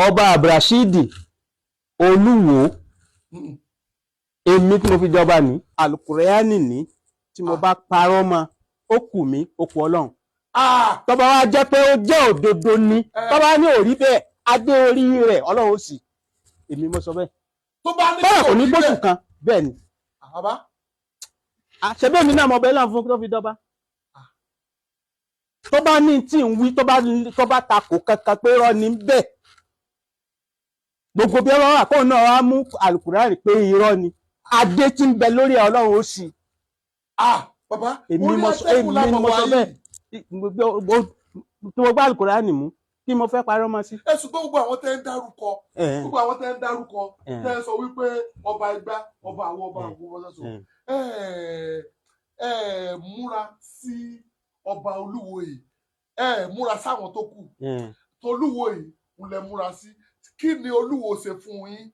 ọba Abdulrasheed Olúwo èmi tí mo fi jọba ní Al-Qur'ani ní tí mo bá parọ́ mọ́ ó kù mí ó kù Ọlọ́run tó bá wá jẹ́ pé ó jẹ́ òdodo ni tó bá ní ó rí bẹ́ẹ̀ adé orí rẹ̀ Ọlọ́run ó sì èmi mo sọ bẹ́ẹ̀ tó bá ní kò ní gbóṣù kan bẹ́ẹ̀ ni bàbá ṣebí èmi náà mo bẹ́ẹ̀ lọ́n fún tó fi dọ́ba tó bá ní tí ń wí tó bá takò kankan pé irọ́ ni bẹ́ẹ̀ gbogbo bí ọlọ́run àkóhùn náà wá mú Al-Qur'ani pé irọ́ ni adé tí ń bẹ lórí Ọlọ́run ó sì bàbá èmi mo sọ bẹ́ẹ̀ tí mo gbá Al-Qur'ani mú kí mo fẹ́ parọ́ mọ́ sí. ẹ̀sùn tó gbogbo àwọn tẹ́ ń dárúkọ tẹ́ ń sọ wípé ọba Ìgbà ọba àwọn ọba sọ múra sí ọba Olúwo yìí múra sáwọn tó kù tolúwo yìí ń lẹ múra sí kí ni Olúwo ṣe fún yín